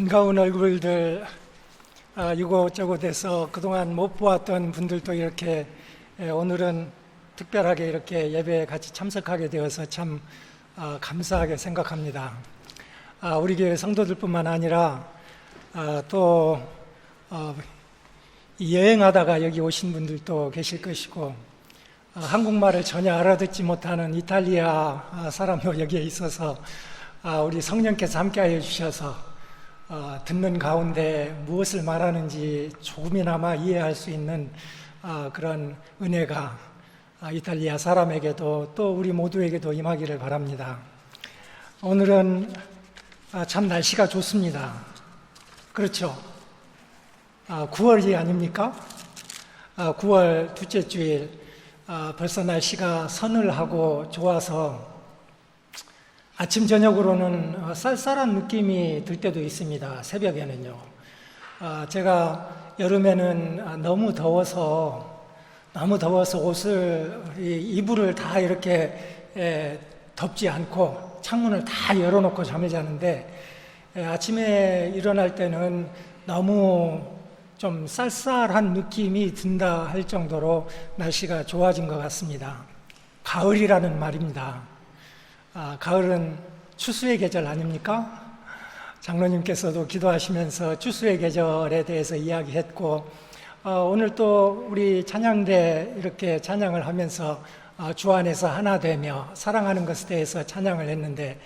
반가운 얼굴들 이곳저곳에서 그동안 못 보았던 분들도 이렇게 오늘은 특별하게 이렇게 예배에 같이 참석하게 되어서 참 감사하게 생각합니다. 우리 교회 성도들뿐만 아니라 또 여행하다가 여기 오신 분들도 계실 것이고 한국말을 전혀 알아듣지 못하는 이탈리아 사람도 여기에 있어서 우리 성령께서 함께하여 주셔서 듣는 가운데 무엇을 말하는지 조금이나마 이해할 수 있는 그런 은혜가 이탈리아 사람에게도 또 우리 모두에게도 임하기를 바랍니다. 오늘은 참 날씨가 좋습니다. 그렇죠? 9월이 아닙니까? 9월 둘째 주일 벌써 날씨가 서늘하고 좋아서 아침 저녁으로는 쌀쌀한 느낌이 들 때도 있습니다. 새벽에는요. 제가 여름에는 너무 더워서 옷을 이불을 다 이렇게 덮지 않고 창문을 다 열어놓고 잠을 자는데 아침에 일어날 때는 너무 좀 쌀쌀한 느낌이 든다 할 정도로 날씨가 좋아진 것 같습니다. 가을이라는 말입니다. 가을은 추수의 계절 아닙니까? 장로님께서도 기도하시면서 추수의 계절에 대해서 이야기했고 오늘 또 우리 찬양대 이렇게 찬양을 하면서 주 안에서 하나 되며 사랑하는 것에 대해서 찬양을 했는데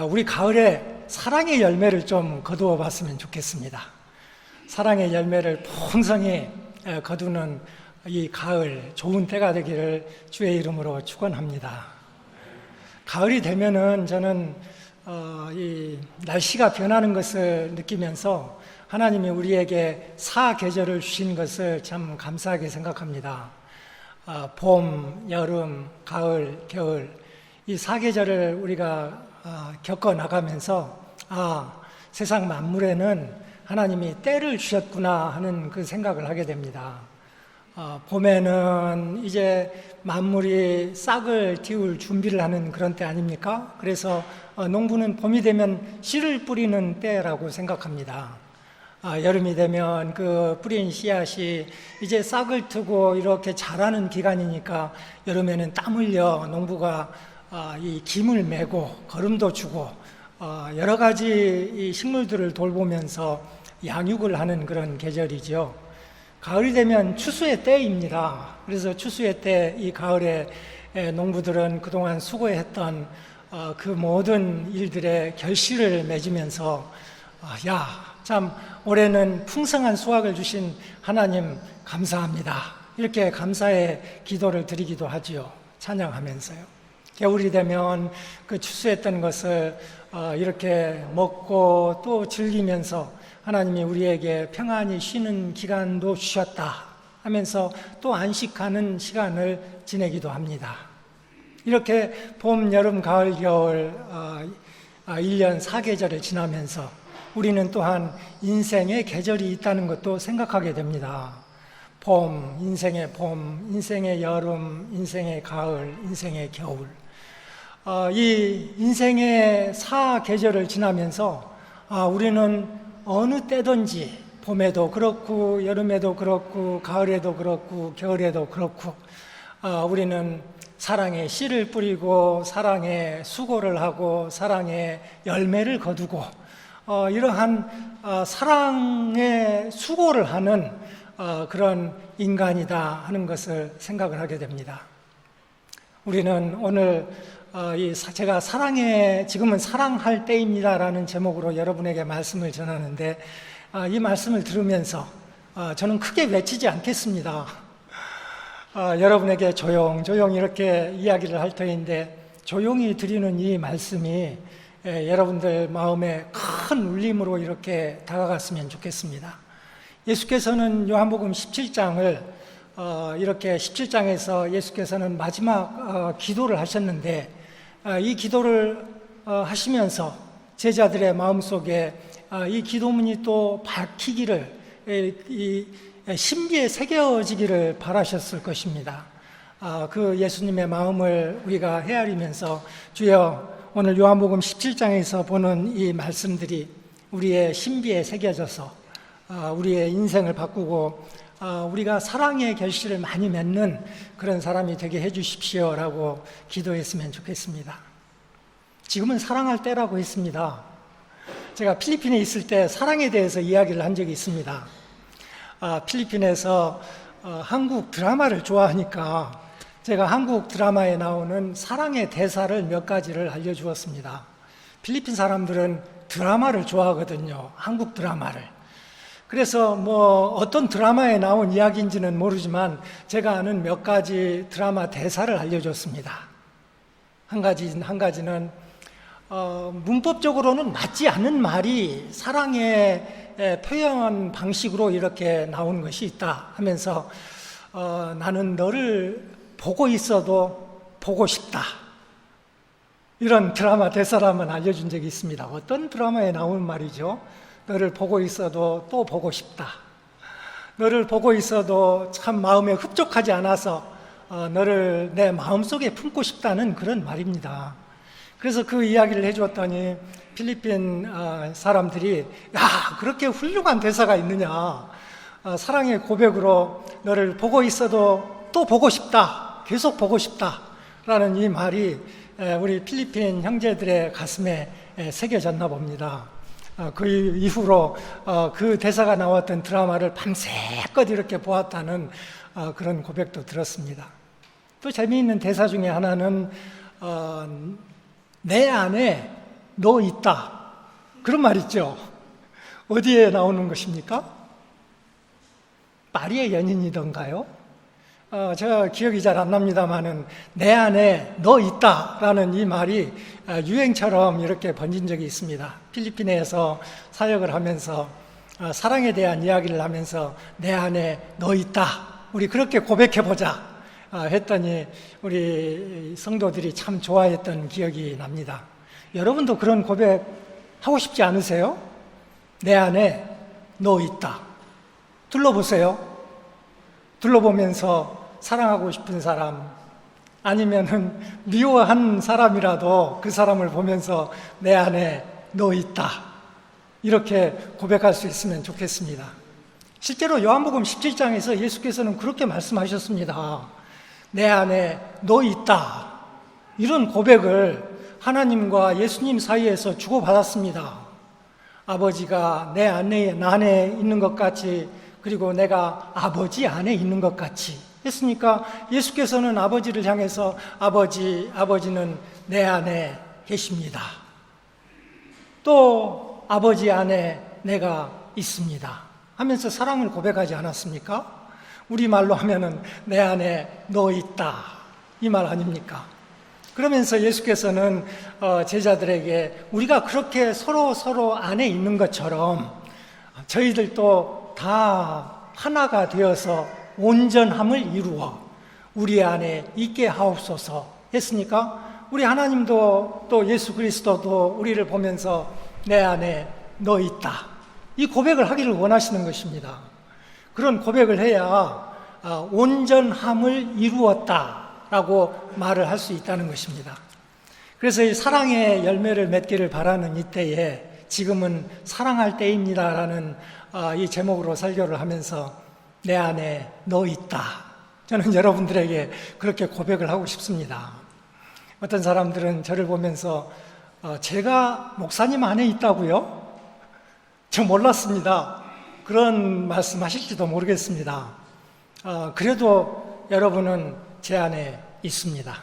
우리 가을에 사랑의 열매를 좀 거두어 봤으면 좋겠습니다. 사랑의 열매를 풍성히 거두는 이 가을 좋은 때가 되기를 주의 이름으로 축원합니다. 가을이 되면은 저는 이 날씨가 변하는 것을 느끼면서 하나님이 우리에게 사계절을 주신 것을 참 감사하게 생각합니다. 봄, 여름, 가을, 겨울 이 사계절을 우리가 겪어 나가면서 세상 만물에는 하나님이 때를 주셨구나 하는 그 생각을 하게 됩니다. 봄에는 이제 만물이 싹을 틔울 준비를 하는 그런 때 아닙니까? 그래서 농부는 봄이 되면 씨를 뿌리는 때라고 생각합니다. 여름이 되면 그 뿌린 씨앗이 이제 싹을 트고 이렇게 자라는 기간이니까 여름에는 땀 흘려 농부가 이 김을 메고 거름도 주고 여러 가지 이 식물들을 돌보면서 양육을 하는 그런 계절이죠. 가을이 되면 추수의 때입니다. 그래서 추수의 때 이 가을에 농부들은 그동안 수고했던 그 모든 일들의 결실을 맺으면서 참 올해는 풍성한 수확을 주신 하나님 감사합니다. 이렇게 감사의 기도를 드리기도 하지요. 찬양하면서요. 겨울이 되면 그 추수했던 것을 이렇게 먹고 또 즐기면서 하나님이 우리에게 평안히 쉬는 기간도 주셨다 하면서 또 안식하는 시간을 지내기도 합니다. 이렇게 봄, 여름, 가을, 겨울 1년 4계절을 지나면서 우리는 또한 인생의 계절이 있다는 것도 생각하게 됩니다. 봄, 인생의 여름, 인생의 가을, 인생의 겨울 이 인생의 4계절을 지나면서 우리는 어느 때든지 봄에도 그렇고 여름에도 그렇고 가을에도 그렇고 겨울에도 그렇고 우리는 사랑의 씨를 뿌리고 사랑의 수고를 하고 사랑의 열매를 거두고 이러한 사랑의 수고를 하는 그런 인간이다 하는 것을 생각을 하게 됩니다. 우리는 오늘 제가 지금은 사랑할 때입니다라는 제목으로 여러분에게 말씀을 전하는데 이 말씀을 들으면서 저는 크게 외치지 않겠습니다. 여러분에게 조용조용 이렇게 이야기를 할 터인데 조용히 드리는 이 말씀이 여러분들 마음에 큰 울림으로 이렇게 다가갔으면 좋겠습니다. 예수께서는 요한복음 17장을 이렇게 17장에서 예수께서는 마지막 기도를 하셨는데 이 기도를 하시면서 제자들의 마음속에 이 기도문이 또 밝히기를 이 신비에 새겨지기를 바라셨을 것입니다. 그 예수님의 마음을 우리가 헤아리면서 주여 오늘 요한복음 17장에서 보는 이 말씀들이 우리의 신비에 새겨져서 우리의 인생을 바꾸고 우리가 사랑의 결실을 많이 맺는 그런 사람이 되게 해주십시오라고 기도했으면 좋겠습니다. 지금은 사랑할 때라고 했습니다. 제가 필리핀에 있을 때 사랑에 대해서 이야기를 한 적이 있습니다. 필리핀에서 한국 드라마를 좋아하니까 제가 한국 드라마에 나오는 사랑의 대사를 몇 가지를 알려주었습니다. 필리핀 사람들은 드라마를 좋아하거든요. 한국 드라마를. 그래서 어떤 드라마에 나온 이야기인지는 모르지만 제가 아는 몇 가지 드라마 대사를 알려줬습니다. 한 가지는 문법적으로는 맞지 않는 말이 사랑의 표현 방식으로 이렇게 나오는 것이 있다 하면서 나는 너를 보고 있어도 보고 싶다. 이런 드라마 대사를 한번 알려준 적이 있습니다. 어떤 드라마에 나오는 말이죠? 너를 보고 있어도 또 보고 싶다. 너를 보고 있어도 참 마음에 흡족하지 않아서 너를 내 마음속에 품고 싶다는 그런 말입니다. 그래서 그 이야기를 해주었더니 필리핀 사람들이 야, 그렇게 훌륭한 대사가 있느냐. 사랑의 고백으로 너를 보고 있어도 또 보고 싶다. 계속 보고 싶다. 라는 이 말이 우리 필리핀 형제들의 가슴에 새겨졌나 봅니다. 그 이후로 그 대사가 나왔던 드라마를 밤새껏 이렇게 보았다는 그런 고백도 들었습니다. 또 재미있는 대사 중에 하나는 내 안에 너 있다. 그런 말 있죠. 어디에 나오는 것입니까? 마리의 연인이던가요? 제가 기억이 잘 안 납니다만은 내 안에 너 있다라는 이 말이 유행처럼 이렇게 번진 적이 있습니다. 필리핀에서 사역을 하면서 사랑에 대한 이야기를 하면서 내 안에 너 있다. 우리 그렇게 고백해보자 했더니 우리 성도들이 참 좋아했던 기억이 납니다. 여러분도 그런 고백 하고 싶지 않으세요? 내 안에 너 있다. 둘러보세요. 둘러보면서 사랑하고 싶은 사람, 아니면은 미워한 사람이라도 그 사람을 보면서 내 안에 너 있다. 이렇게 고백할 수 있으면 좋겠습니다. 실제로 요한복음 17장에서 예수께서는 그렇게 말씀하셨습니다. 내 안에 너 있다. 이런 고백을 하나님과 예수님 사이에서 주고받았습니다. 아버지가 내 안에 있는 것 같이, 그리고 내가 아버지 안에 있는 것 같이 했으니까 예수께서는 아버지를 향해서 아버지는 내 안에 계십니다. 또 아버지 안에 내가 있습니다. 하면서 사랑을 고백하지 않았습니까? 우리말로 하면은 내 안에 너 있다. 이 말 아닙니까? 그러면서 예수께서는 제자들에게 우리가 그렇게 서로 안에 있는 것처럼 저희들도 다 하나가 되어서 온전함을 이루어 우리 안에 있게 하옵소서 했으니까 우리 하나님도 또 예수 그리스도도 우리를 보면서 내 안에 너 있다. 이 고백을 하기를 원하시는 것입니다. 그런 고백을 해야 온전함을 이루었다라고 말을 할 수 있다는 것입니다. 그래서 이 사랑의 열매를 맺기를 바라는 이때에 지금은 사랑할 때입니다라는 이 제목으로 설교를 하면서 내 안에 너 있다. 저는 여러분들에게 그렇게 고백을 하고 싶습니다. 어떤 사람들은 저를 보면서 제가 목사님 안에 있다고요? 저 몰랐습니다. 그런 말씀하실지도 모르겠습니다. 그래도 여러분은 제 안에 있습니다.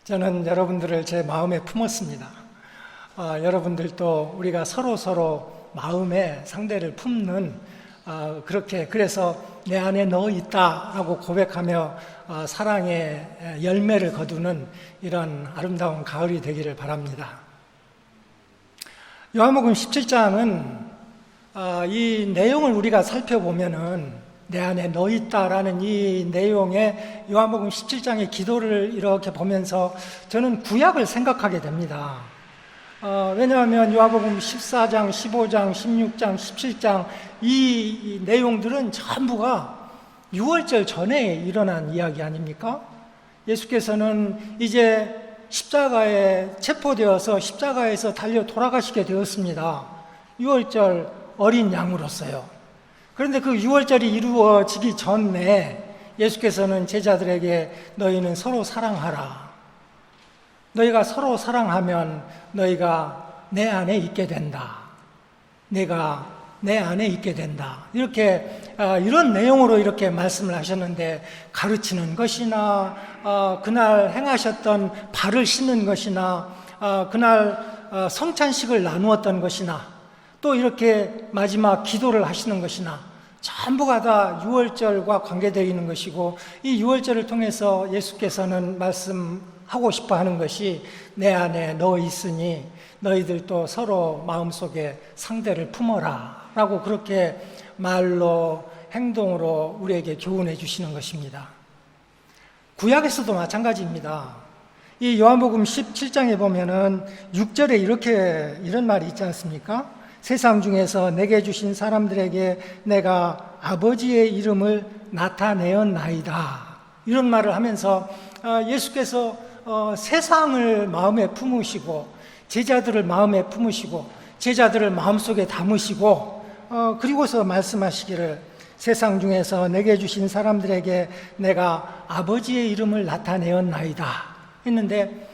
저는 여러분들을 제 마음에 품었습니다. 여러분들도 우리가 서로 마음에 상대를 품는 그래서 내 안에 너 있다라고 고백하며 사랑의 열매를 거두는 이런 아름다운 가을이 되기를 바랍니다. 요한복음 17장은 이 내용을 우리가 살펴보면은 내 안에 너 있다라는 이 내용의 요한복음 17장의 기도를 이렇게 보면서 저는 구약을 생각하게 됩니다. 왜냐하면 요한복음 14장, 15장, 16장, 17장 이 내용들은 전부가 6월절 전에 일어난 이야기 아닙니까? 예수께서는 이제 십자가에 체포되어서 십자가에서 달려 돌아가시게 되었습니다. 유월절 어린 양으로서요. 그런데 그 유월절이 이루어지기 전에 예수께서는 제자들에게 너희는 서로 사랑하라. 너희가 서로 사랑하면 너희가 내 안에 있게 된다. 내가 내 안에 있게 된다. 이렇게 이런 내용으로 이렇게 말씀을 하셨는데, 가르치는 것이나 그날 행하셨던 발을 씻는 것이나 그날 성찬식을 나누었던 것이나 또 이렇게 마지막 기도를 하시는 것이나 전부가 다 유월절과 관계되어 있는 것이고, 이 유월절을 통해서 예수께서는 말씀하고 싶어 하는 것이 내 안에 너 있으니 너희들도 서로 마음속에 상대를 품어라 라고 그렇게 말로 행동으로 우리에게 교훈해 주시는 것입니다. 구약에서도 마찬가지입니다. 이 요한복음 17장에 보면은 6절에 이런 말이 있지 않습니까? 세상 중에서 내게 주신 사람들에게 내가 아버지의 이름을 나타내었나이다. 이런 말을 하면서 예수께서 세상을 마음에 품으시고 제자들을 마음에 품으시고 제자들을 마음속에 담으시고 그리고서 말씀하시기를 세상 중에서 내게 주신 사람들에게 내가 아버지의 이름을 나타내었나이다 했는데,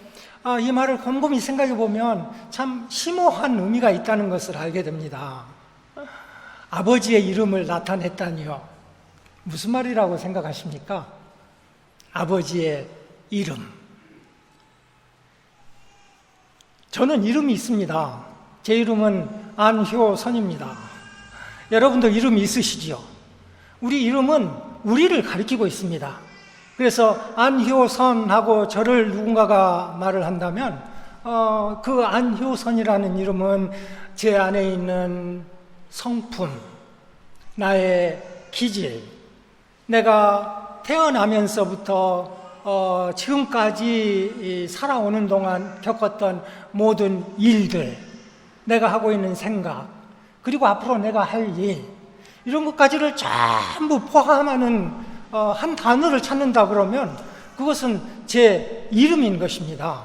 이 말을 곰곰이 생각해 보면 참 심오한 의미가 있다는 것을 알게 됩니다. 아버지의 이름을 나타냈다니요. 무슨 말이라고 생각하십니까? 아버지의 이름. 저는 이름이 있습니다. 제 이름은 안효선입니다. 여러분도 이름이 있으시지요? 우리 이름은 우리를 가리키고 있습니다. 그래서 안효선하고 저를 누군가가 말을 한다면 그 안효선이라는 이름은 제 안에 있는 성품, 나의 기질, 내가 태어나면서부터 지금까지 살아오는 동안 겪었던 모든 일들, 내가 하고 있는 생각, 그리고 앞으로 내가 할 일, 이런 것까지를 전부 포함하는 한 단어를 찾는다 그러면 그것은 제 이름인 것입니다.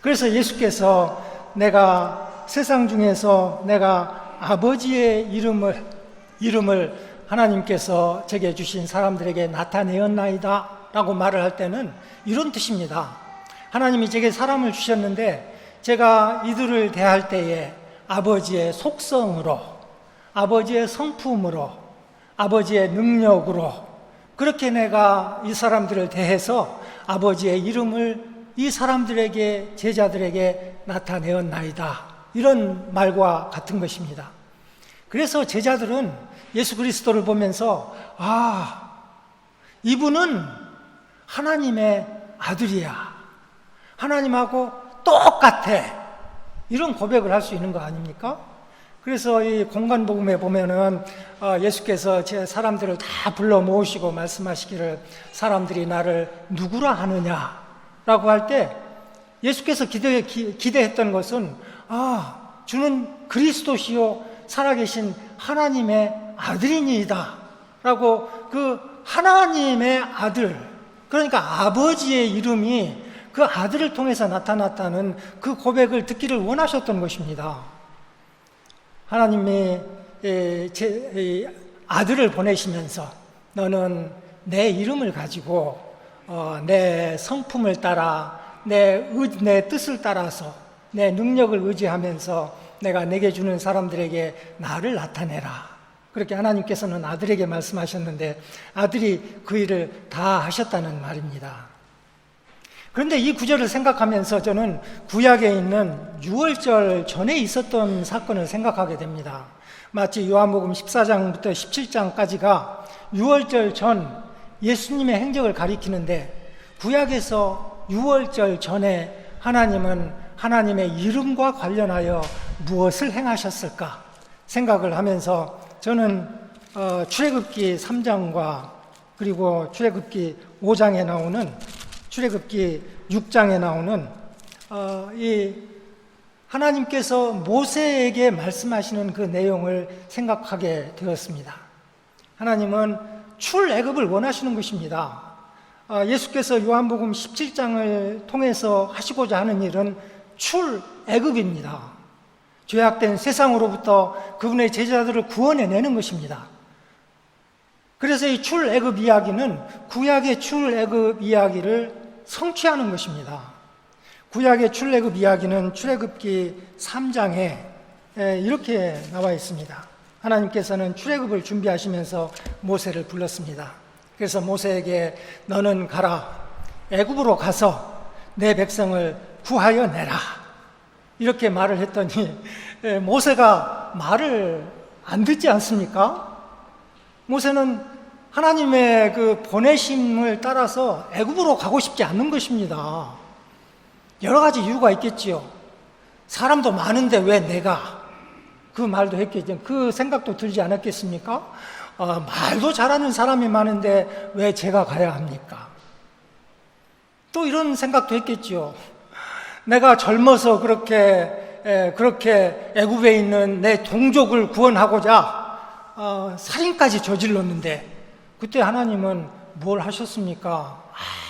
그래서 예수께서 내가 세상 중에서 내가 아버지의 이름을 하나님께서 제게 주신 사람들에게 나타내었나이다 라고 말을 할 때는 이런 뜻입니다. 하나님이 제게 사람을 주셨는데 제가 이들을 대할 때에 아버지의 속성으로, 아버지의 성품으로, 아버지의 능력으로 그렇게 내가 이 사람들을 대해서 아버지의 이름을 이 사람들에게, 제자들에게 나타내었나이다. 이런 말과 같은 것입니다. 그래서 제자들은 예수 그리스도를 보면서 이분은 하나님의 아들이야. 하나님하고 똑같아. 이런 고백을 할 수 있는 거 아닙니까? 그래서 이 공간복음에 보면은 예수께서 제 사람들을 다 불러 모으시고 말씀하시기를 사람들이 나를 누구라 하느냐라고 할 때 예수께서 기대했던 것은 주는 그리스도시요 살아계신 하나님의 아들이니이다 라고 그 하나님의 아들, 그러니까 아버지의 이름이 그 아들을 통해서 나타났다는 그 고백을 듣기를 원하셨던 것입니다. 하나님이 제 아들을 보내시면서 너는 내 이름을 가지고 내 성품을 따라 내 뜻을 따라서 내 능력을 의지하면서 내가 내게 주는 사람들에게 나를 나타내라. 그렇게 하나님께서는 아들에게 말씀하셨는데 아들이 그 일을 다 하셨다는 말입니다. 그런데 이 구절을 생각하면서 저는 구약에 있는 유월절 전에 있었던 사건을 생각하게 됩니다. 마치 요한복음 14장부터 17장까지가 유월절 전 예수님의 행적을 가리키는데 구약에서 유월절 전에 하나님은 하나님의 이름과 관련하여 무엇을 행하셨을까 생각을 하면서 저는 출애굽기 3장과 그리고 출애굽기 5장에 나오는 출애굽기 6장에 나오는 이 하나님께서 모세에게 말씀하시는 그 내용을 생각하게 되었습니다. 하나님은 출애굽을 원하시는 것입니다. 예수께서 요한복음 17장을 통해서 하시고자 하는 일은 출애굽입니다. 죄악된 세상으로부터 그분의 제자들을 구원해내는 것입니다. 그래서 이 출애굽 이야기는 구약의 출애굽 이야기를 성취하는 것입니다. 구약의 출애굽 이야기는 출애굽기 3장에 이렇게 나와 있습니다. 하나님께서는 출애굽을 준비하시면서 모세를 불렀습니다. 그래서 모세에게 너는 가라, 애굽으로 가서 내 백성을 구하여 내라, 이렇게 말을 했더니 모세가 말을 안 듣지 않습니까? 모세는 하나님의 그 보내심을 따라서 애굽으로 가고 싶지 않는 것입니다. 여러 가지 이유가 있겠지요. 사람도 많은데 왜 내가, 그 말도 했겠죠. 그 생각도 들지 않았겠습니까? 말도 잘하는 사람이 많은데 왜 제가 가야 합니까? 또 이런 생각도 했겠지요. 내가 젊어서 그렇게 애굽에 있는 내 동족을 구원하고자 살인까지 저질렀는데 그때 하나님은 뭘 하셨습니까?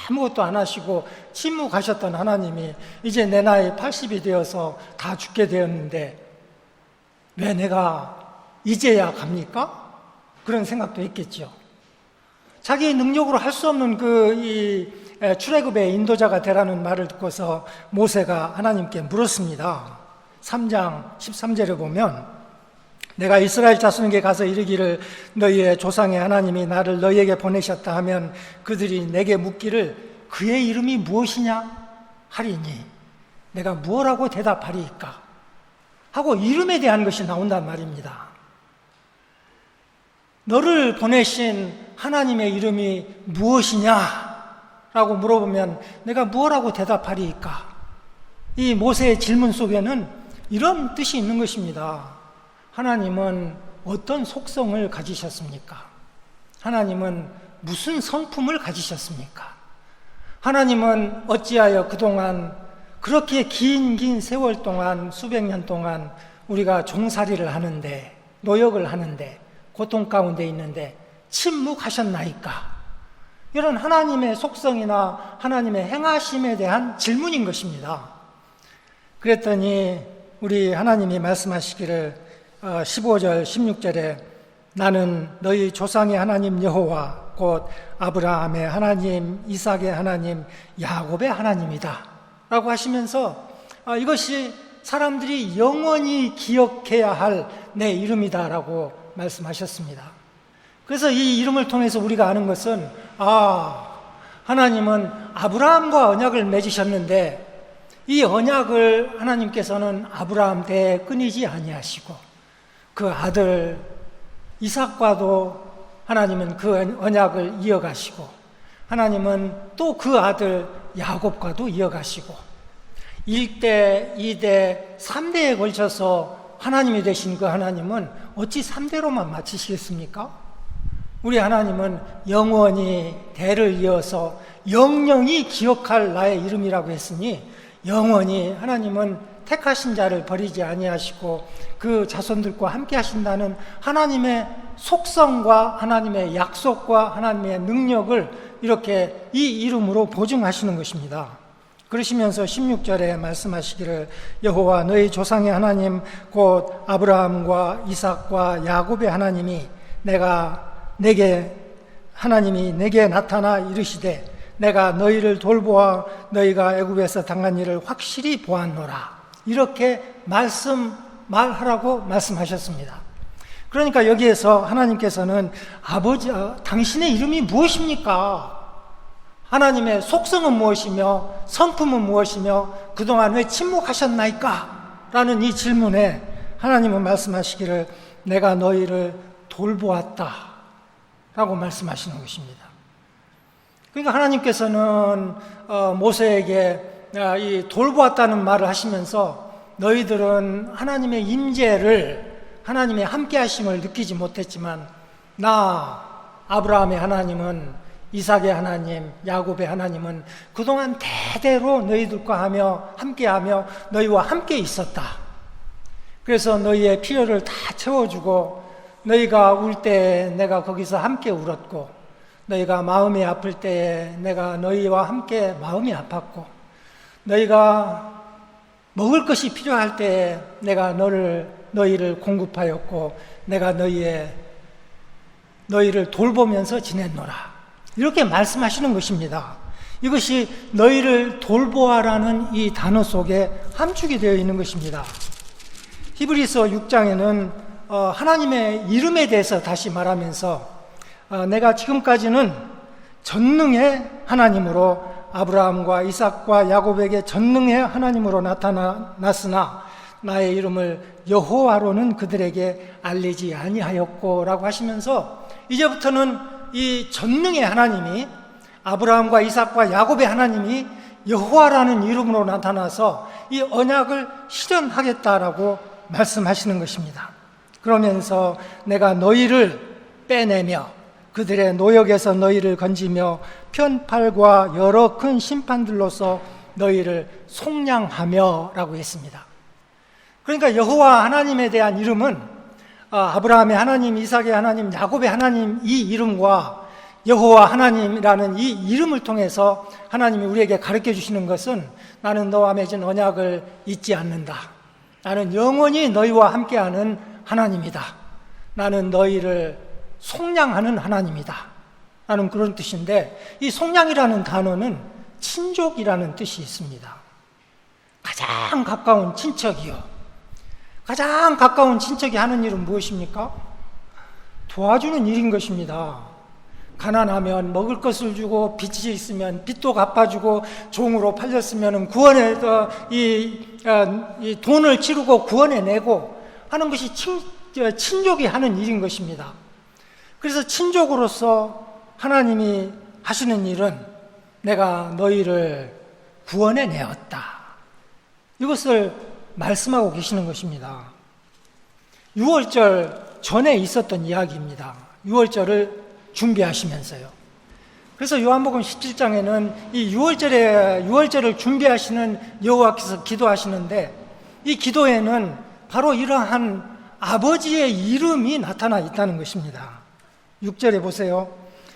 아무것도 안 하시고 침묵하셨던 하나님이 이제 내 나이 80이 되어서 다 죽게 되었는데 왜 내가 이제야 갑니까? 그런 생각도 했겠죠. 자기 능력으로 할 수 없는 출애굽의 인도자가 되라는 말을 듣고서 모세가 하나님께 물었습니다. 3장 13절에 보면 내가 이스라엘 자손에게 가서 이르기를 너희의 조상의 하나님이 나를 너희에게 보내셨다 하면 그들이 내게 묻기를 그의 이름이 무엇이냐 하리니 내가 무엇라고 대답하리이까 하고 이름에 대한 것이 나온단 말입니다. 너를 보내신 하나님의 이름이 무엇이냐 라고 물어보면 내가 무엇라고 대답하리이까? 이 모세의 질문 속에는 이런 뜻이 있는 것입니다. 하나님은 어떤 속성을 가지셨습니까? 하나님은 무슨 성품을 가지셨습니까? 하나님은 어찌하여 그동안 그렇게 긴 세월 동안, 수백 년 동안 우리가 종살이를 하는데, 노역을 하는데, 고통 가운데 있는데 침묵하셨나이까? 이런 하나님의 속성이나 하나님의 행하심에 대한 질문인 것입니다. 그랬더니 우리 하나님이 말씀하시기를 15절 16절에 나는 너희 조상의 하나님 여호와 곧 아브라함의 하나님, 이삭의 하나님, 야곱의 하나님이다 라고 하시면서 이것이 사람들이 영원히 기억해야 할 내 이름이다 라고 말씀하셨습니다. 그래서 이 이름을 통해서 우리가 아는 것은 하나님은 아브라함과 언약을 맺으셨는데 이 언약을 하나님께서는 아브라함 때에 끊이지 아니하시고 그 아들 이삭과도 하나님은 그 언약을 이어가시고 하나님은 또 그 아들 야곱과도 이어가시고 1대, 2대, 3대에 걸쳐서 하나님이 되신 그 하나님은 어찌 3대로만 마치시겠습니까? 우리 하나님은 영원히 대를 이어서 영영이 기억할 나의 이름이라고 했으니 영원히 하나님은 택하신 자를 버리지 아니하시고 그 자손들과 함께 하신다는 하나님의 속성과 하나님의 약속과 하나님의 능력을 이렇게 이 이름으로 보증하시는 것입니다. 그러시면서 16절에 말씀하시기를 여호와 너희 조상의 하나님 곧 아브라함과 이삭과 야곱의 하나님이 하나님이 내게 나타나 이르시되 내가 너희를 돌보아 너희가 애굽에서 당한 일을 확실히 보았노라 이렇게 말하라고 말씀하셨습니다. 그러니까 여기에서 하나님께서는 아버지 당신의 이름이 무엇입니까? 하나님의 속성은 무엇이며 성품은 무엇이며 그동안 왜 침묵하셨나이까? 라는 이 질문에 하나님은 말씀하시기를 내가 너희를 돌보았다 라고 말씀하시는 것입니다. 그러니까 하나님께서는 모세에게 이 돌보았다는 말을 하시면서 너희들은 하나님의 임재를 하나님의 함께하심을 느끼지 못했지만 나 아브라함의 하나님은 이삭의 하나님, 야곱의 하나님은 그동안 대대로 너희들과 함께하며 너희와 함께 있었다. 그래서 너희의 필요를 다 채워주고 너희가 울 때 내가 거기서 함께 울었고 너희가 마음이 아플 때에 내가 너희와 함께 마음이 아팠고 너희가 먹을 것이 필요할 때에 내가 너희를 공급하였고 내가 너희를 돌보면서 지냈노라. 이렇게 말씀하시는 것입니다. 이것이 너희를 돌보아라는 이 단어 속에 함축이 되어 있는 것입니다. 히브리서 6장에는 하나님의 이름에 대해서 다시 말하면서 내가 지금까지는 전능의 하나님으로 아브라함과 이삭과 야곱에게 전능의 하나님으로 나타났으나 나의 이름을 여호와로는 그들에게 알리지 아니하였고 라고 하시면서 이제부터는 이 전능의 하나님이 아브라함과 이삭과 야곱의 하나님이 여호와라는 이름으로 나타나서 이 언약을 실현하겠다라고 말씀하시는 것입니다. 그러면서 내가 너희를 빼내며 그들의 노역에서 너희를 건지며 편팔과 여러 큰 심판들로서 너희를 속량하며 라고 했습니다. 그러니까 여호와 하나님에 대한 이름은 아브라함의 하나님, 이삭의 하나님, 야곱의 하나님 이 이름과 여호와 하나님이라는 이 이름을 통해서 하나님이 우리에게 가르쳐 주시는 것은 나는 너와 맺은 언약을 잊지 않는다. 나는 영원히 너희와 함께하는 하나님이다. 나는 너희를 속량하는 하나님이다. 라는 그런 뜻인데 이 속량이라는 단어는 친족이라는 뜻이 있습니다. 가장 가까운 친척이요. 가장 가까운 친척이 하는 일은 무엇입니까? 도와주는 일인 것입니다. 가난하면 먹을 것을 주고 빚이 있으면 빚도 갚아주고 종으로 팔렸으면 구원에 이 돈을 치르고 구원해내고 하는 것이 친족이 하는 일인 것입니다. 그래서 친족으로서 하나님이 하시는 일은 내가 너희를 구원해내었다. 이것을 말씀하고 계시는 것입니다. 유월절 전에 있었던 이야기입니다. 유월절을 준비하시면서요. 그래서 요한복음 17장에는 이 유월절을 준비하시는 여호와께서 기도하시는데 이 기도에는 바로 이러한 아버지의 이름이 나타나 있다는 것입니다. 6절에 보세요.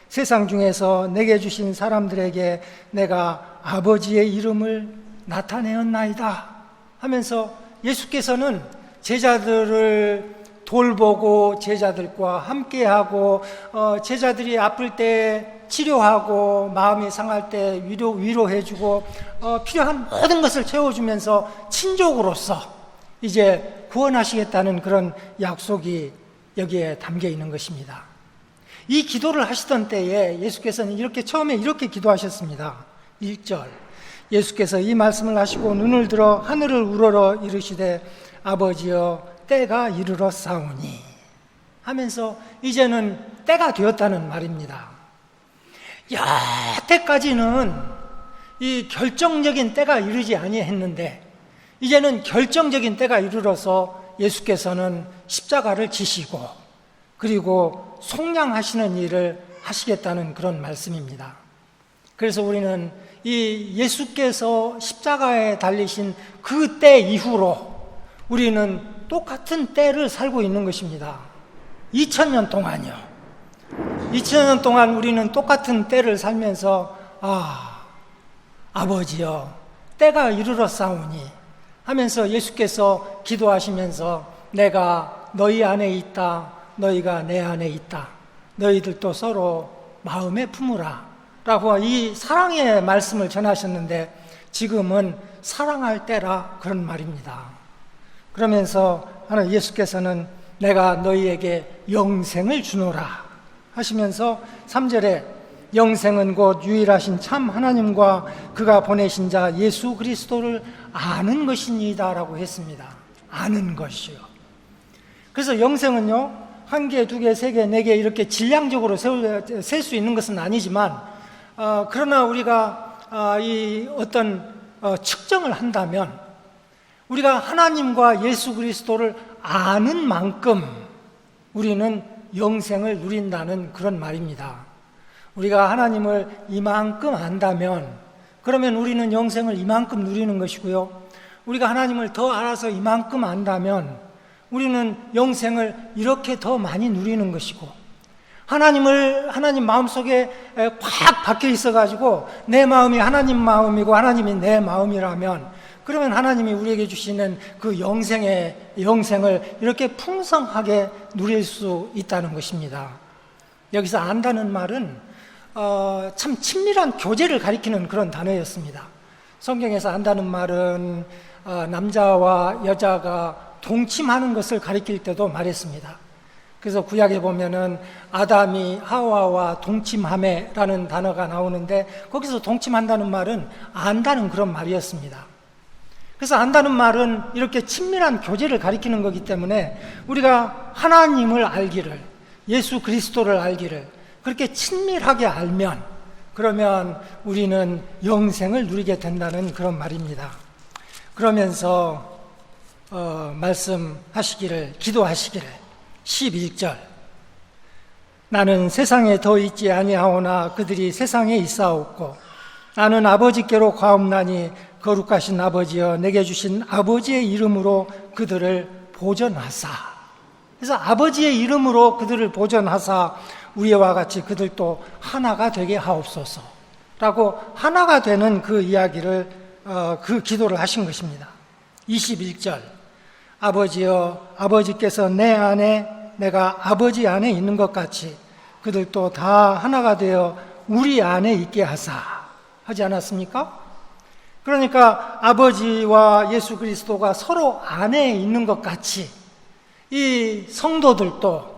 세상 중에서 내게 주신 사람들에게 내가 아버지의 이름을 나타내었나이다 하면서 예수께서는 제자들을 돌보고 제자들과 함께하고 제자들이 아플 때 치료하고 마음이 상할 때 위로해주고 필요한 모든 것을 채워주면서 친족으로서 이제 구원하시겠다는 그런 약속이 여기에 담겨 있는 것입니다. 이 기도를 하시던 때에 예수께서는 처음에 이렇게 기도하셨습니다. 1절 예수께서 이 말씀을 하시고 눈을 들어 하늘을 우러러 이르시되 아버지여 때가 이르러 싸우니 하면서 이제는 때가 되었다는 말입니다. 여태까지는 이 결정적인 때가 이르지 아니했는데 이제는 결정적인 때가 이르러서 예수께서는 십자가를 지시고 그리고 속량하시는 일을 하시겠다는 그런 말씀입니다. 그래서 우리는 이 예수께서 십자가에 달리신 그 때 이후로 우리는 똑같은 때를 살고 있는 것입니다. 2000년 동안요. 2000년 동안 우리는 똑같은 때를 살면서 아버지여 때가 이르러 싸우니 하면서 예수께서 기도하시면서 내가 너희 안에 있다 너희가 내 안에 있다 너희들도 서로 마음에 품으라 라고 이 사랑의 말씀을 전하셨는데 지금은 사랑할 때라 그런 말입니다. 그러면서 하나님 예수께서는 내가 너희에게 영생을 주노라 하시면서 3절에 영생은 곧 유일하신 참 하나님과 그가 보내신 자 예수 그리스도를 아는 것이니이다 라고 했습니다. 아는 것이요. 그래서 영생은요 1개, 2개, 3개, 4개 이렇게 질량적으로 셀 수 있는 것은 아니지만 그러나 우리가 이 어떤 측정을 한다면 우리가 하나님과 예수 그리스도를 아는 만큼 우리는 영생을 누린다는 그런 말입니다. 우리가 하나님을 이만큼 안다면 그러면 우리는 영생을 이만큼 누리는 것이고요. 우리가 하나님을 더 알아서 이만큼 안다면 우리는 영생을 이렇게 더 많이 누리는 것이고 하나님 마음속에 꽉 박혀 있어가지고 내 마음이 하나님 마음이고 하나님이 내 마음이라면, 그러면 하나님이 우리에게 주시는 그 영생을 이렇게 풍성하게 누릴 수 있다는 것입니다. 여기서 안다는 말은 참 친밀한 교제를 가리키는 그런 단어였습니다. 성경에서 안다는 말은 남자와 여자가 동침하는 것을 가리킬 때도 말했습니다. 그래서 구약에 보면은 아담이 하와와 동침하매라는 단어가 나오는데, 거기서 동침한다는 말은 안다는 그런 말이었습니다. 그래서 안다는 말은 이렇게 친밀한 교제를 가리키는 거기 때문에 우리가 하나님을 알기를, 예수 그리스도를 알기를 그렇게 친밀하게 알면, 그러면 우리는 영생을 누리게 된다는 그런 말입니다. 그러면서 말씀하시기를, 기도하시기를 11절, 나는 세상에 더 있지 아니하오나 그들이 세상에 있사옵고 나는 아버지께로 가옵나니 거룩하신 아버지여 내게 주신 아버지의 이름으로 그들을 보전하사. 그래서 아버지의 이름으로 그들을 보전하사 우리와 같이 그들도 하나가 되게 하옵소서 라고 하나가 되는 그 이야기를, 그 기도를 하신 것입니다. 21절, 아버지여 아버지께서 내 안에 내가 아버지 안에 있는 것 같이 그들도 다 하나가 되어 우리 안에 있게 하사 하지 않았습니까? 그러니까 아버지와 예수 그리스도가 서로 안에 있는 것 같이 이 성도들도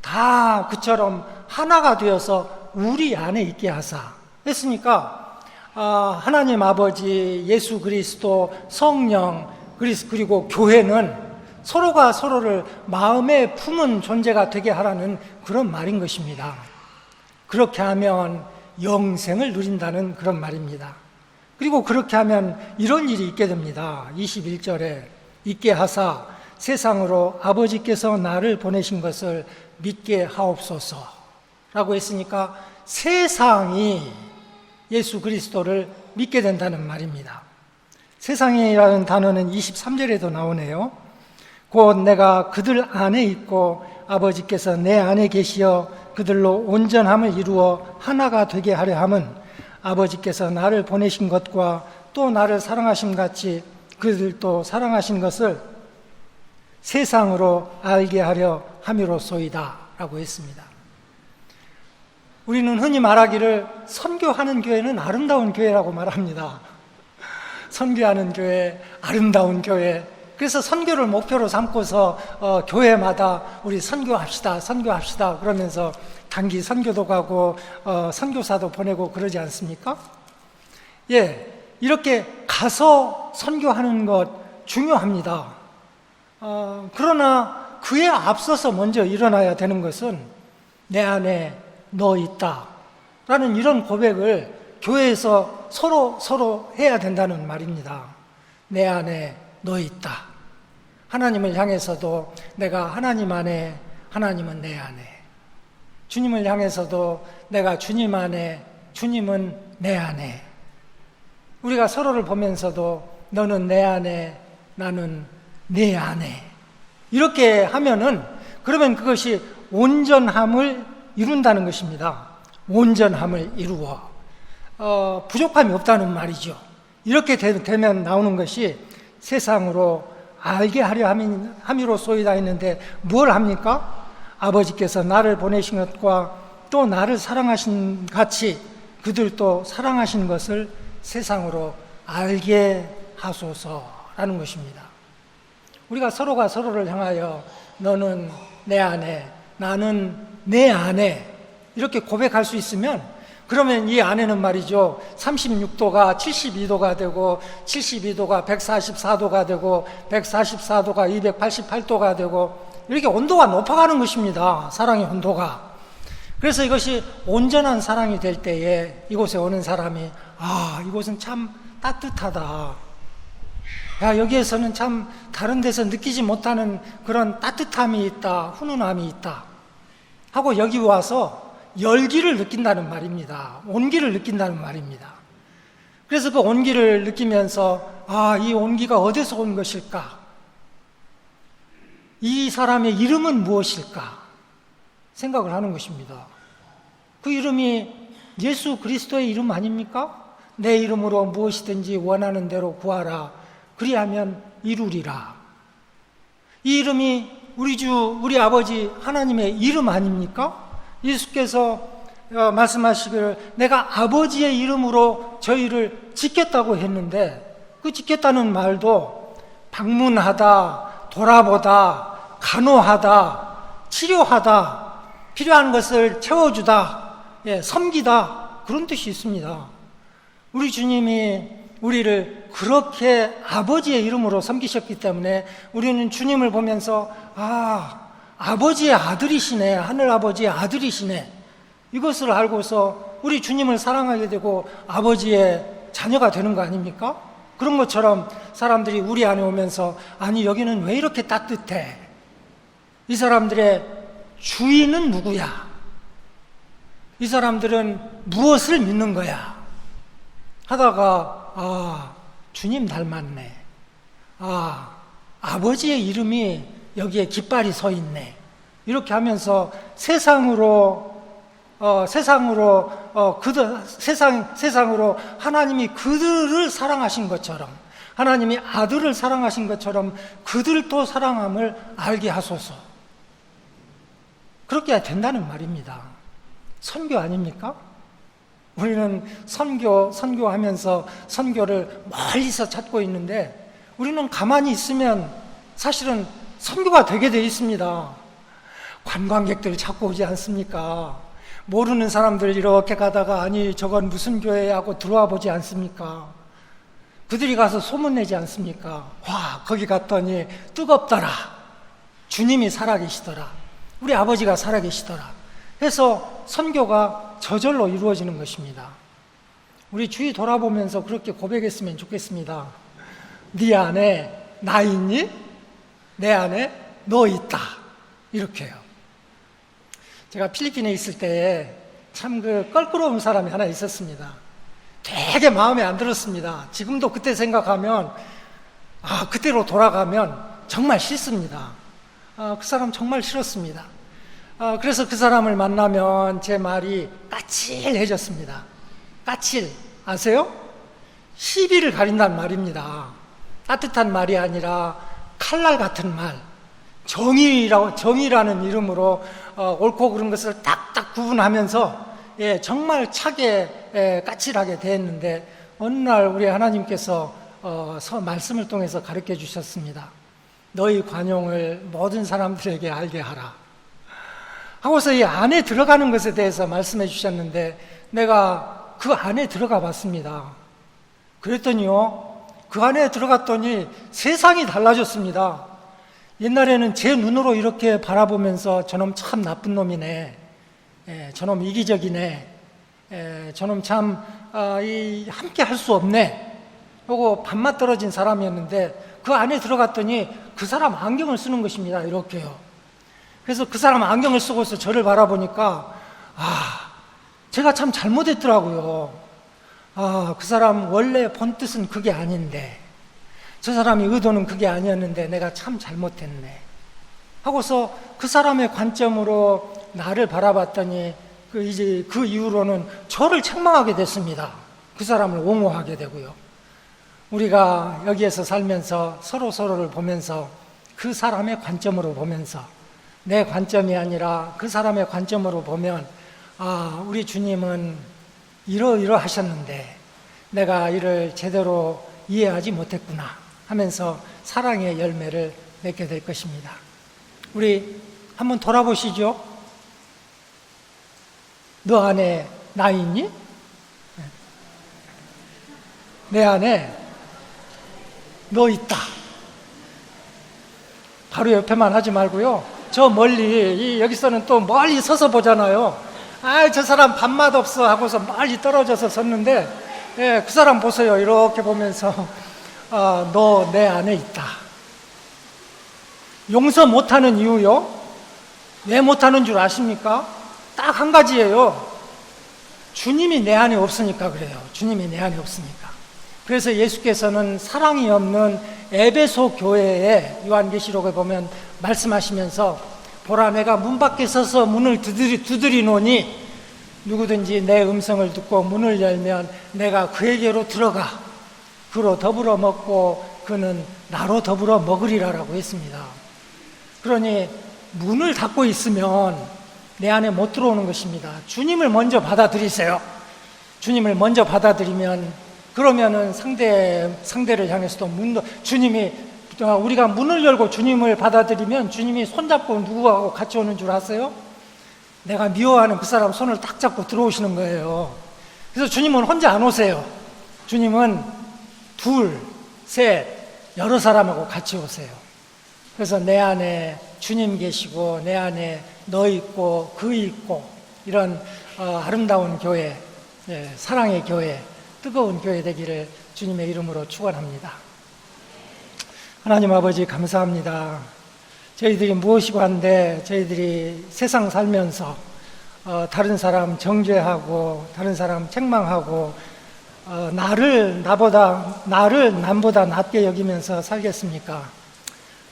다 그처럼 하나가 되어서 우리 안에 있게 하사 했으니까, 하나님 아버지, 예수 그리스도, 성령, 그리고 교회는 서로가 서로를 마음에 품은 존재가 되게 하라는 그런 말인 것입니다. 그렇게 하면 영생을 누린다는 그런 말입니다. 그리고 그렇게 하면 이런 일이 있게 됩니다. 21절에 있게 하사 세상으로 아버지께서 나를 보내신 것을 믿게 하옵소서 라고 했으니까 세상이 예수 그리스도를 믿게 된다는 말입니다. 세상이라는 단어는 23절에도 나오네요. 곧 내가 그들 안에 있고 아버지께서 내 안에 계시어 그들로 온전함을 이루어 하나가 되게 하려 함은 아버지께서 나를 보내신 것과 또 나를 사랑하심 같이 그들도 사랑하신 것을 세상으로 알게 하려 함이로소이다 라고 했습니다. 우리는 흔히 말하기를 선교하는 교회는 아름다운 교회라고 말합니다. 선교하는 교회, 아름다운 교회. 그래서 선교를 목표로 삼고서 교회마다 우리 선교합시다 그러면서 단기 선교도 가고 선교사도 보내고 그러지 않습니까? 예, 이렇게 가서 선교하는 것 중요합니다. 그러나 그에 앞서서 먼저 일어나야 되는 것은 내 안에 너 있다 라는 이런 고백을 교회에서 서로 해야 된다는 말입니다. 내 안에 너 있다. 하나님을 향해서도 내가 하나님 안에, 하나님은 내 안에. 주님을 향해서도 내가 주님 안에, 주님은 내 안에. 우리가 서로를 보면서도 너는 내 안에, 나는 내 안에. 이렇게 하면은, 그러면 그것이 온전함을 이룬다는 것입니다. 온전함을 이루어. 부족함이 없다는 말이죠. 이렇게 되면 나오는 것이 세상으로 알게 하려 함이로소이다 했는데 뭘 합니까? 아버지께서 나를 보내신 것과 또 나를 사랑하신 같이 그들도 사랑하신 것을 세상으로 알게 하소서라는 것입니다. 우리가 서로가 서로를 향하여 너는 내 안에, 나는 내 안에 이렇게 고백할 수 있으면, 그러면 이 안에는 말이죠, 36도가 72도가 되고 72도가 144도가 되고 144도가 288도가 되고 이렇게 온도가 높아가는 것입니다. 사랑의 온도가. 그래서 이것이 온전한 사랑이 될 때에 이곳에 오는 사람이 이곳은 참 따뜻하다. 야, 여기에서는 참 다른 데서 느끼지 못하는 그런 따뜻함이 있다, 훈훈함이 있다 하고 여기 와서 열기를 느낀다는 말입니다. 온기를 느낀다는 말입니다. 그래서 그 온기를 느끼면서 이 온기가 어디서 온 것일까? 이 사람의 이름은 무엇일까? 생각을 하는 것입니다. 그 이름이 예수 그리스도의 이름 아닙니까? 내 이름으로 무엇이든지 원하는 대로 구하라. 그리하면 이루리라. 이 이름이 우리 주, 우리 아버지 하나님의 이름 아닙니까? 예수께서 말씀하시기를 내가 아버지의 이름으로 저희를 짓겠다고 했는데 그 짓겠다는 말도 방문하다, 돌아보다, 간호하다, 치료하다, 필요한 것을 채워주다, 섬기다 그런 뜻이 있습니다. 우리 주님이 우리를 그렇게 아버지의 이름으로 섬기셨기 때문에 우리는 주님을 보면서 아버지의 아들이시네, 하늘아버지의 아들이시네, 이것을 알고서 우리 주님을 사랑하게 되고 아버지의 자녀가 되는 거 아닙니까? 그런 것처럼 사람들이 우리 안에 오면서 아니 여기는 왜 이렇게 따뜻해? 이 사람들의 주인은 누구야? 이 사람들은 무엇을 믿는 거야? 하다가 주님 닮았네. 아버지의 이름이 여기에 깃발이 서 있네. 이렇게 하면서 세상으로 하나님이 그들을 사랑하신 것처럼, 하나님이 아들을 사랑하신 것처럼 그들도 사랑함을 알게 하소서. 그렇게 해야 된다는 말입니다. 선교 아닙니까? 우리는 선교하면서 선교를 멀리서 찾고 있는데 우리는 가만히 있으면 사실은 선교가 되게 돼 있습니다. 관광객들 찾고 오지 않습니까? 모르는 사람들 이렇게 가다가 아니 저건 무슨 교회야 하고 들어와 보지 않습니까? 그들이 가서 소문내지 않습니까? 와, 거기 갔더니 뜨겁더라. 주님이 살아계시더라. 우리 아버지가 살아계시더라. 해서 선교가 저절로 이루어지는 것입니다. 우리 주위 돌아보면서 그렇게 고백했으면 좋겠습니다. 네 안에 나 있니? 내 안에 너 있다. 이렇게요. 제가 필리핀에 있을 때에 참 껄끄러운 사람이 하나 있었습니다. 되게 마음에 안 들었습니다. 지금도 그때 생각하면 그때로 돌아가면 정말 싫습니다. 그 사람 정말 싫었습니다. 그래서 그 사람을 만나면 제 말이 까칠해졌습니다. 까칠 아세요? 시비를 가린다는 말입니다. 따뜻한 말이 아니라 칼날 같은 말, 정의라는 이름으로 옳고 그른 것을 딱딱 구분하면서 정말 차게 까칠하게 대했는데 어느 날 우리 하나님께서 말씀을 통해서 가르쳐 주셨습니다. 너희 관용을 모든 사람들에게 알게 하라 하고서 이 안에 들어가는 것에 대해서 말씀해 주셨는데 내가 그 안에 들어가 봤습니다. 그랬더니요, 그 안에 들어갔더니 세상이 달라졌습니다. 옛날에는 제 눈으로 이렇게 바라보면서 저놈 참 나쁜 놈이네, 저놈 이기적이네, 저놈 참 함께 할 수 없네 하고 밥맛 떨어진 사람이었는데 그 안에 들어갔더니 그 사람 안경을 쓰는 것입니다. 이렇게요. 그래서 그 사람 안경을 쓰고서 저를 바라보니까 제가 참 잘못했더라고요. 그 사람 원래 본 뜻은 그게 아닌데, 저 사람이 의도는 그게 아니었는데 내가 참 잘못했네 하고서 그 사람의 관점으로 나를 바라봤더니 이제 그 이후로는 저를 책망하게 됐습니다. 그 사람을 옹호하게 되고요. 우리가 여기에서 살면서 서로를 보면서 그 사람의 관점으로 보면서 내 관점이 아니라 그 사람의 관점으로 보면 우리 주님은 이러하셨는데 내가 이를 제대로 이해하지 못했구나 하면서 사랑의 열매를 맺게 될 것입니다. 우리 한번 돌아보시죠. 너 안에 나 있니? 내 안에 너 있다. 바로 옆에만 하지 말고요. 저 멀리, 여기서는 또 멀리 서서 보잖아요. 저 사람 밥맛 없어 하고서 멀리 떨어져서 섰는데, 그 사람 보세요. 이렇게 보면서, 너 내 안에 있다. 용서 못하는 이유요? 왜 못하는 줄 아십니까? 딱 한 가지예요. 주님이 내 안에 없으니까 그래요. 주님이 내 안에 없으니까. 그래서 예수께서는 사랑이 없는 에베소 교회에 요한계시록에 보면 말씀하시면서 보라, 내가 문 밖에 서서 문을 두드리노니 누구든지 내 음성을 듣고 문을 열면 내가 그에게로 들어가 그로 더불어 먹고 그는 나로 더불어 먹으리라라고 했습니다. 그러니 문을 닫고 있으면 내 안에 못 들어오는 것입니다. 주님을 먼저 받아들이세요. 주님을 먼저 받아들이면 그러면은 상대를 향해서도 주님이 우리가 문을 열고 주님을 받아들이면 주님이 손잡고 누구하고 같이 오는 줄 아세요? 내가 미워하는 그 사람 손을 딱 잡고 들어오시는 거예요. 그래서 주님은 혼자 안 오세요. 주님은 둘, 셋, 여러 사람하고 같이 오세요. 그래서 내 안에 주님 계시고 내 안에 너 있고 그 있고 이런 아름다운 교회, 사랑의 교회, 뜨거운 교회 되기를 주님의 이름으로 축원합니다. 하나님 아버지 감사합니다. 저희들이 무엇이고 한데 저희들이 세상 살면서 다른 사람 정죄하고 다른 사람 책망하고 나를 남보다 낮게 여기면서 살겠습니까?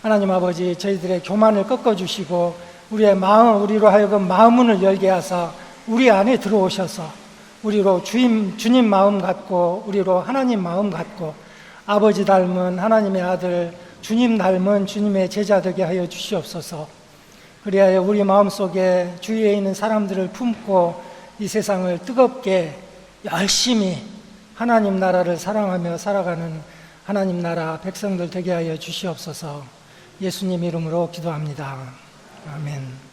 하나님 아버지, 저희들의 교만을 꺾어주시고 우리로 하여금 마음문을 열게 하사 우리 안에 들어오셔서 우리로 주님 마음 같고 우리로 하나님 마음 같고 아버지 닮은 하나님의 아들 주님 닮은 주님의 제자 되게 하여 주시옵소서. 그리하여 우리 마음속에 주위에 있는 사람들을 품고 이 세상을 뜨겁게 열심히 하나님 나라를 사랑하며 살아가는 하나님 나라 백성들 되게 하여 주시옵소서. 예수님 이름으로 기도합니다. 아멘.